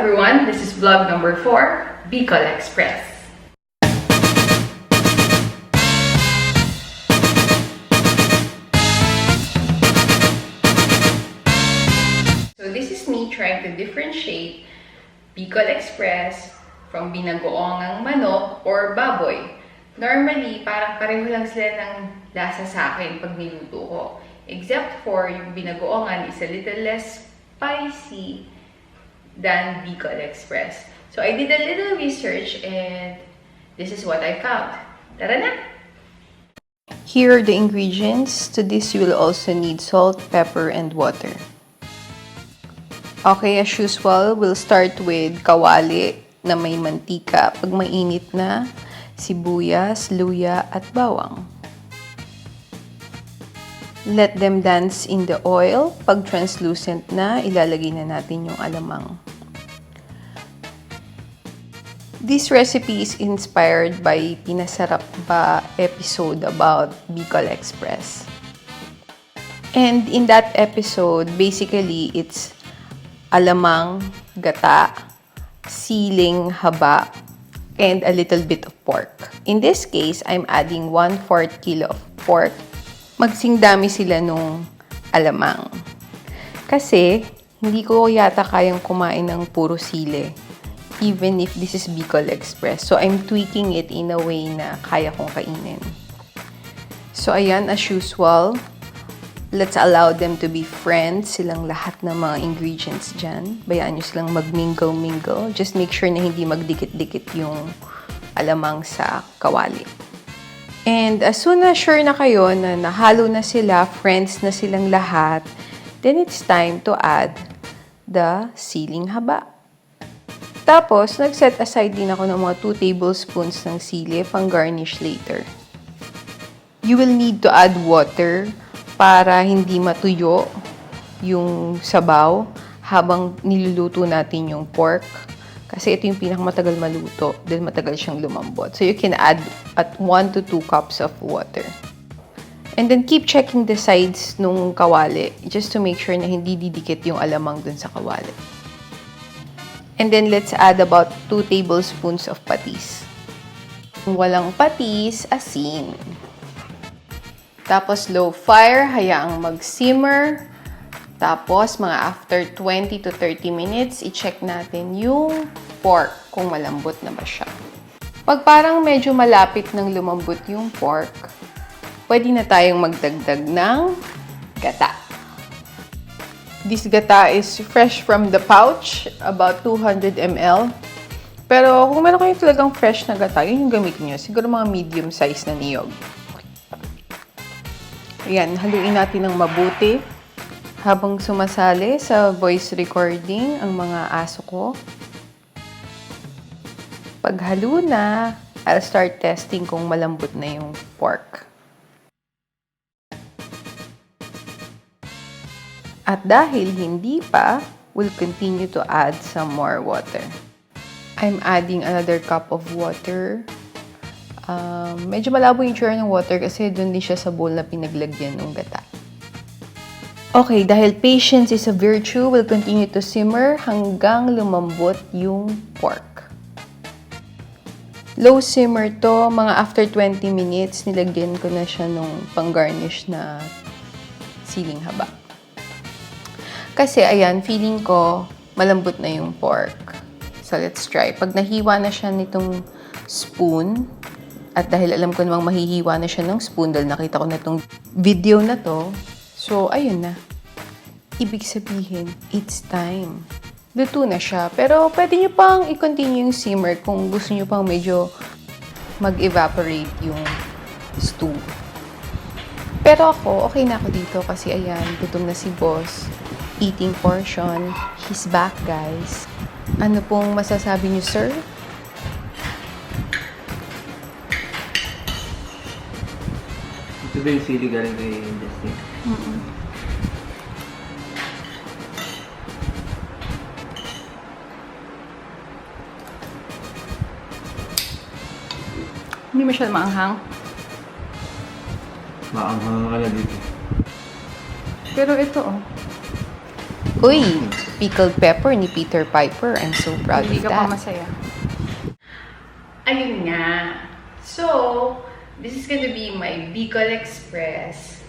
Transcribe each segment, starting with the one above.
everyone, this is vlog number 4, Bicol Express. So this is me trying to differentiate Bicol Express from binagoongang manok or baboy. Normally, parang pareho lang sila ng lasa sa akin pag niluto ko. Except for yung binagoongan is a little less spicy than Bicol Express. So I did a little research and this is what I found. Tara na! Here are the ingredients. To this, you will also need salt, pepper, and water. Okay, as usual, we'll start with kawali na may mantika. Pag mainit na, sibuyas, luya, at bawang. Let them dance in the oil. Pag translucent na, ilalagay na natin yung alamang. This recipe is inspired by Pinas Sarap episode about Bicol Express. And in that episode, basically, it's alamang, gata, siling haba, and a little bit of pork. In this case, I'm adding 1/4 kilo of pork. Magsing dami sila nung alamang. Kasi, hindi ko yata kayang kumain ng puro sili. Even if this is Bicol Express. So, I'm tweaking it in a way na kaya kong kainin. So, ayan, as usual, let's allow them to be friends. Silang lahat ng mga ingredients dyan. Bayaan nyo silang mag-mingle-mingle. Just make sure na hindi magdikit-dikit yung alamang sa kawali. And as soon as sure na kayo na nahalo na sila, friends na silang lahat, then it's time to add the siling haba. Tapos, nag-set aside din ako ng mga 2 tablespoons ng sili pang garnish later. You will need to add water para hindi matuyo yung sabaw habang niluluto natin yung pork. Kasi ito yung pinakamatagal maluto dahil matagal siyang lumambot. So you can add at 1 to 2 cups of water. And then keep checking the sides nung kawali just to make sure na hindi didikit yung alamang dun sa kawali. And then let's add about 2 tablespoons of patis. Kung walang patis, asin. Tapos low fire, hayaang mag-simmer. Tapos, mga after 20 to 30 minutes, i-check natin yung pork kung malambot na ba siya. Pag parang medyo malapit ng lumambot yung pork, pwede na tayong magdagdag ng gata. This gata is fresh from the pouch, about 200 ml. Pero kung meron kayo talagang fresh na gata, yun yung gamitin nyo. Siguro mga medium size na niyog. Ayan, haluin natin ng mabuti. Habang sumasali sa voice recording ang mga aso ko. Paghalo na, I'll start testing kung malambot na yung pork. At dahil hindi pa, we'll continue to add some more water. I'm adding another cup of water. Medyo malabo yung tsura ng water kasi doon din siya sa bowl na pinaglagyan ng gata. Okay, dahil patience is a virtue, we'll continue to simmer hanggang lumambot yung pork. Low simmer to, mga after 20 minutes, nilagyan ko na siya nung pang-garnish na siling haba. Kasi, ayan, feeling ko malambot na yung pork. So, let's try. Pag nahiwa na siya nitong spoon, at dahil alam ko namang mahihiwa na siya ng spoon, dahil nakita ko na itong video na to, so, ayun na. Ibig sabihin, it's time. Luto na siya. Pero, pwede nyo pang i-continue yung simmer kung gusto nyo pang medyo mag-evaporate yung stew. Pero ako, okay na ako dito kasi ayan, gutom na si boss. Eating portion. He's back, guys. Ano pong masasabi nyo, sir? Ito ba yung sili galing kay Justin? Hindi masyadong maanghang. Maanghang ka na dito. Pero ito, oh. Uy! pickled pepper ni Peter Piper. I'm so proud Hindi of ka pa that. masaya. Ayun nga. So, this is gonna be my Bicol Express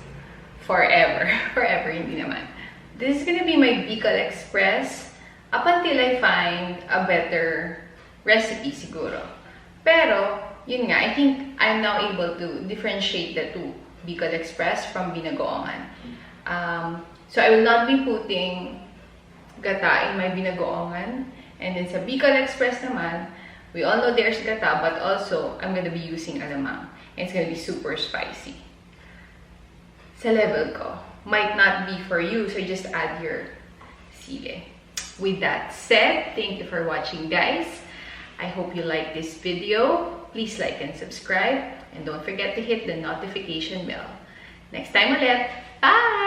forever. Forever, hindi naman. This is gonna be my Bicol Express up until I find a better recipe siguro. Pero, yun nga, I think I'm now able to differentiate the two, Bicol Express from binagoongan. So I will not be putting gata in my binagoongan. And then sa Bicol Express naman, we all know there's gata, but also I'm gonna be using alamang. And it's gonna be super spicy. Sa level ko, might not be for you, so just add your sili. With that said, thank you for watching, guys. I hope you like this video. Please like and subscribe. And don't forget to hit the notification bell. Next time ulit. Bye!